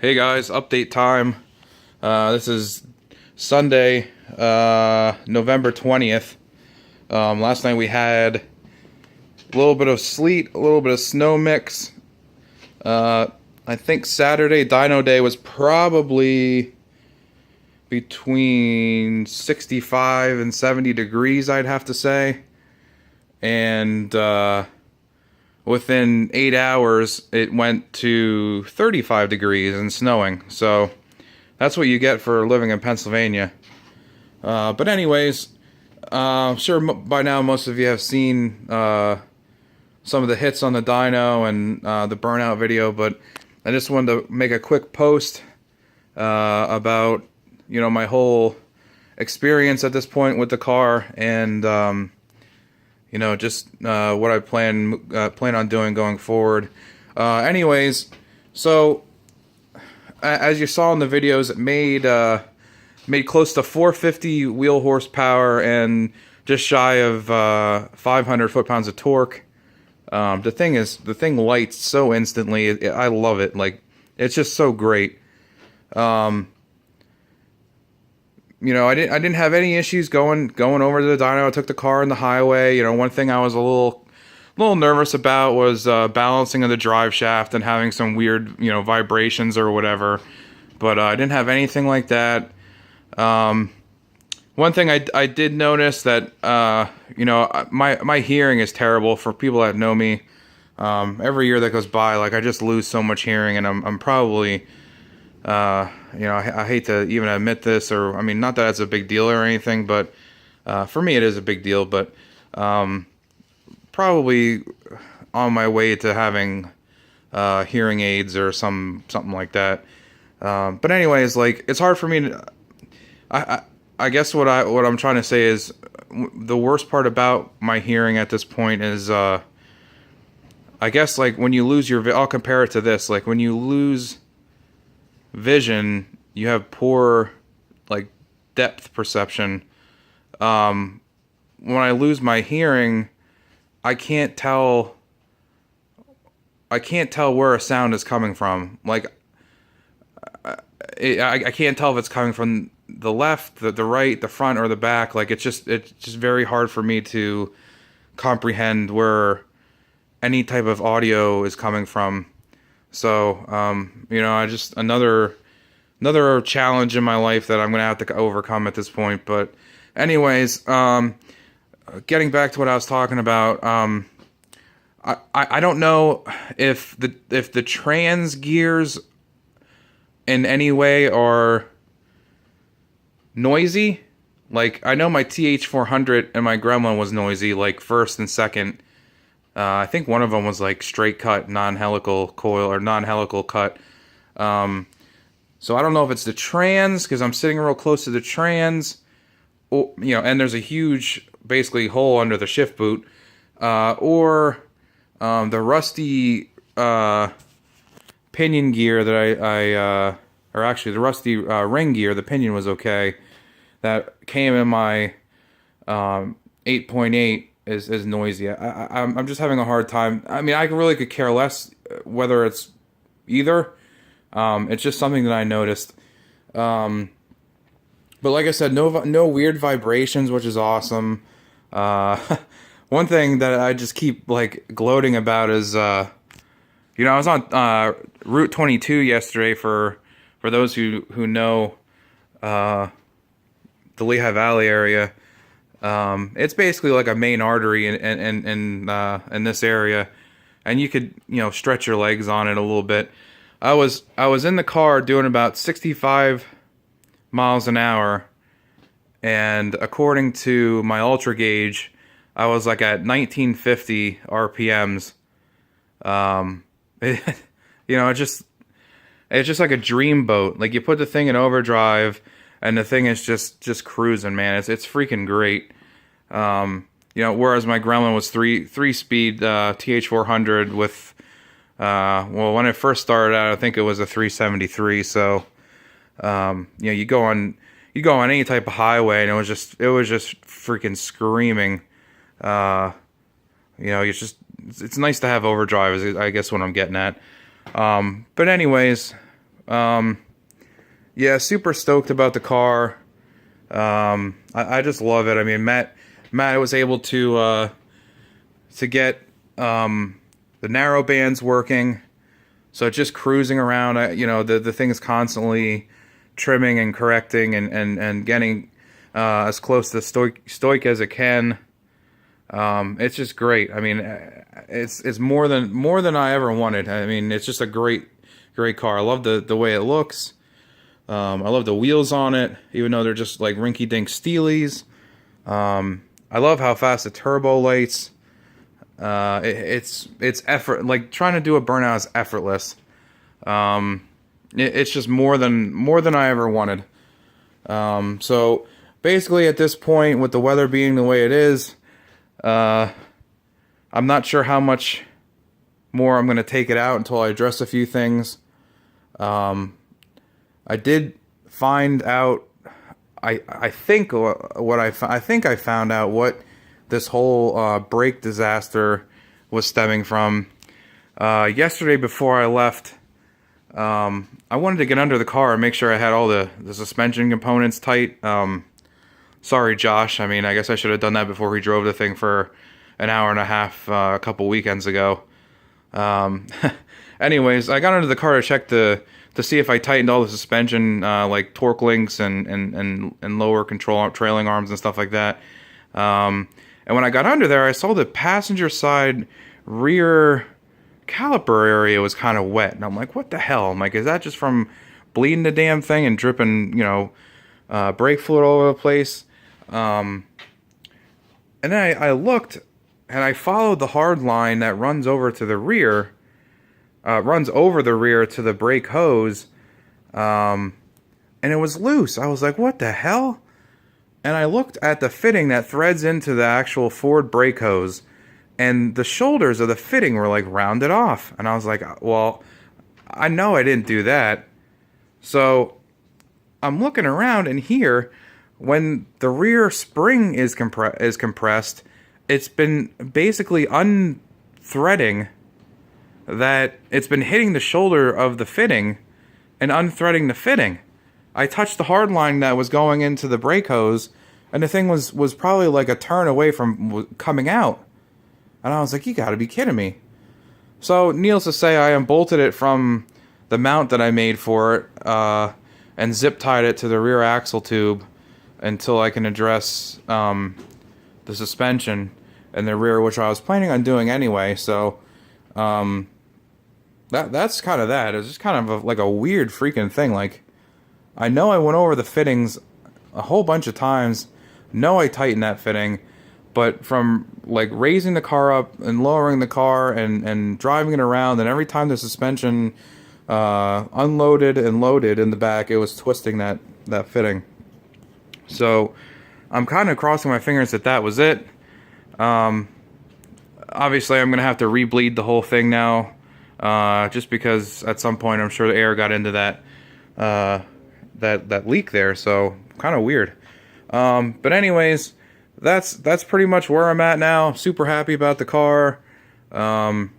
Hey guys, update time. This is Sunday, November 20th. Last night we had a little bit of sleet, a little bit of snow mix. I think Saturday, Dyno Day, was probably between 65 and 70 degrees, I'd have to say. And within 8 hours, it went to 35 degrees and snowing. So that's what you get for living in Pennsylvania. But anyways, I'm sure by now most of you have seen some of the hits on the dyno and the burnout video, but I just wanted to make a quick post about, my whole experience at this point with the car, and just what I plan on doing going forward. Anyways, so as you saw in the videos, it made close to 450 wheel horsepower and just shy of 500 foot-pounds of torque. The thing lights so instantly. I love it. Like, it's just so great. I didn't have any issues going over to the dyno. I took the car on the highway. One thing I was a little nervous about was balancing of the drive shaft and having some weird, vibrations or whatever. But I didn't have anything like that. One thing I did notice that my hearing is terrible. For people that know me, every year that goes by, like, I just lose so much hearing, and I'm probably I hate to even admit this, or, I mean, not that it's a big deal or anything, but for me it is a big deal, but probably on my way to having hearing aids or something like that. But anyways, like, it's hard for me to, I guess what I'm trying to say is the worst part about my hearing at this point is I guess, like, when you lose I'll compare it to this, like, when you lose vision, you have poor, like, depth perception. When I lose my hearing, I can't tell where a sound is coming from. Like, I can't tell if it's coming from the left, the right, the front, or the back. Like, it's just very hard for me to comprehend where any type of audio is coming from. So, I just another challenge in my life that I'm going to have to overcome at this point. But anyways, getting back to what I was talking about, I don't know if the trans gears in any way are noisy. Like, I know my TH400 and my Gremlin was noisy, like, first and second. I think one of them was, like, straight cut, non-helical coil, or non-helical cut. So I don't know if it's the trans, because I'm sitting real close to the trans, or, and there's a huge, basically, hole under the shift boot, or the rusty pinion gear that or actually the rusty ring gear. The pinion was okay. That came in my 8.8 is noisy. I'm just having a hard time. I mean, I really could care less whether it's either. It's just something that I noticed. But like I said, no weird vibrations, which is awesome. One thing that I just keep, like, gloating about is, I was on Route 22 yesterday. For those who know the Lehigh Valley area. It's basically like a main artery in this area, and you could stretch your legs on it a little bit. I was in the car doing about 65 miles an hour, and according to my ultra gauge, I was like at 1950 RPMs. It's just like a dream boat. Like, you put the thing in overdrive, and the thing is just cruising, man. It's freaking great. Whereas my Gremlin was three speed TH400 with when it first started out, I think it was a 373. So you go on any type of highway, and it was just freaking screaming. It's nice to have overdrive, is I guess what I'm getting at. But anyways, Yeah, super stoked about the car. I just love it. I mean, Matt was able to get the narrow bands working, so just cruising around. The thing is constantly trimming and correcting and getting as close to stoic as it can. It's just great. I mean, it's more than I ever wanted. I mean, it's just a great car. I love the way it looks. I love the wheels on it, even though they're just like rinky-dink steelies. I love how fast the turbo lights. It's effort. Like trying to do a burnout is effortless. It's just more than I ever wanted. So basically, at this point, with the weather being the way it is, I'm not sure how much more I'm going to take it out until I address a few things. I did find out. I think I found out what this whole brake disaster was stemming from. Yesterday before I left, I wanted to get under the car and make sure I had all the suspension components tight. Sorry, Josh. I mean, I guess I should have done that before we drove the thing for an hour and a half a couple weekends ago. Anyways, I got under the car to check to see if I tightened all the suspension, like torque links and lower control trailing arms and stuff like that. And when I got under there, I saw the passenger side rear caliper area was kind of wet, and I'm like, what the hell? I'm like, is that just from bleeding the damn thing and dripping, brake fluid all over the place? And then I looked, and I followed the hard line that runs over to the rear, to the brake hose, and it was loose. I was like, what the hell? And I looked at the fitting that threads into the actual Ford brake hose, and the shoulders of the fitting were like rounded off. And I was like, well, I know I didn't do that. So I'm looking around, and here, when the rear spring is compressed, it's been basically unthreading that. It's been hitting the shoulder of the fitting and unthreading the fitting. I touched the hard line that was going into the brake hose, and the thing was probably like a turn away from coming out. And I was like, you gotta be kidding me. So, needless to say, I unbolted it from the mount that I made for it, and zip tied it to the rear axle tube until I can address the suspension in the rear, which I was planning on doing anyway. So, that's kind of that. It's just kind of like a weird freaking thing. Like, I know I went over the fittings a whole bunch of times. Know I tightened that fitting, but from like raising the car up and lowering the car and driving it around, and every time the suspension unloaded and loaded in the back, it was twisting that fitting. So I'm kind of crossing my fingers that was it. Obviously, I'm gonna have to rebleed the whole thing now, just because at some point I'm sure the air got into that leak there. So kind of weird. But anyways, that's pretty much where I'm at now. Super happy about the car. In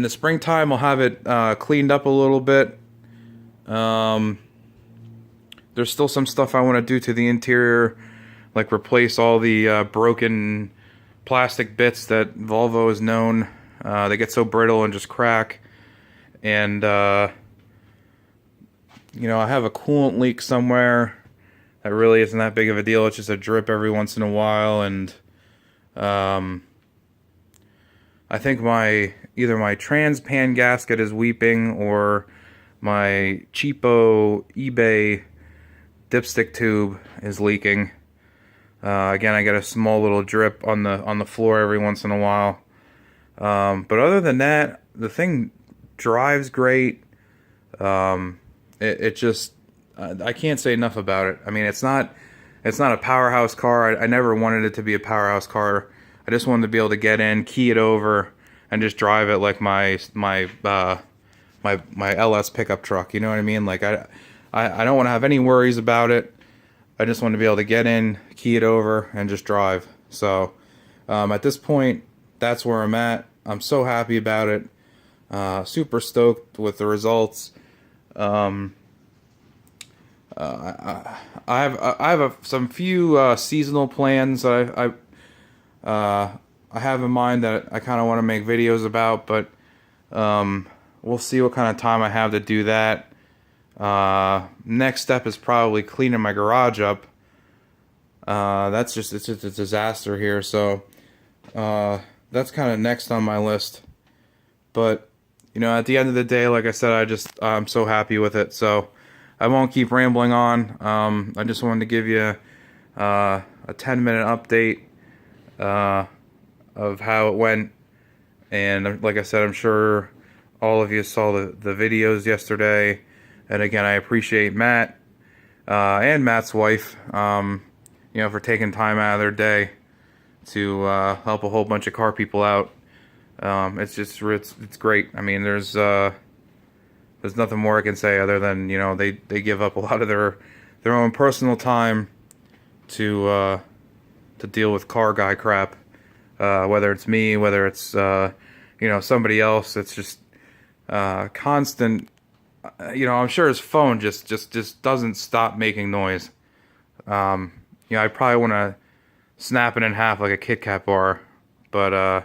the springtime, I'll have it cleaned up a little bit. There's still some stuff I want to do to the interior, like replace all the broken plastic bits that Volvo is known. They get so brittle and just crack. And I have a coolant leak somewhere. That really isn't that big of a deal. It's just a drip every once in a while, and I think either my trans pan gasket is weeping, or my cheapo eBay dipstick tube is leaking. Again, I get a small little drip on the floor every once in a while. But other than that, the thing drives great. It just, I can't say enough about it. I mean, it's not a powerhouse car. I never wanted it to be a powerhouse car. I just wanted to be able to get in, key it over, and just drive it like my LS pickup truck. You know what I mean? Like I don't want to have any worries about it. I just want to be able to get in, key it over, and just drive. So at this point, that's where I'm at. I'm so happy about it. Super stoked with the results. I have some few seasonal plans that I have in mind that I kind of want to make videos about, but we'll see what kind of time I have to do that. Next step is probably cleaning my garage up. It's just a disaster here, so that's kind of next on my list. But you know, at the end of the day, like I said, I'm so happy with it. So I won't keep rambling on. I just wanted to give you a 10-minute update of how it went. And like I said, I'm sure all of you saw the videos yesterday. And again, I appreciate Matt and Matt's wife, you know, for taking time out of their day to help a whole bunch of car people out. It's great. I mean, there's nothing more I can say other than, you know, they give up a lot of their own personal time to deal with car guy crap. Whether it's me, whether it's you know, somebody else. It's just constant. You know, I'm sure his phone just doesn't stop making noise. You know, I probably want to snap it in half like a Kit Kat bar. But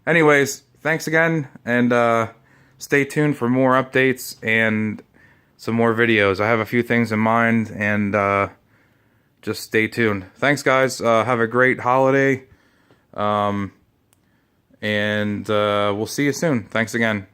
anyways, thanks again, and stay tuned for more updates and some more videos. I have a few things in mind, and just stay tuned. Thanks, guys. Have a great holiday. And we'll see you soon. Thanks again.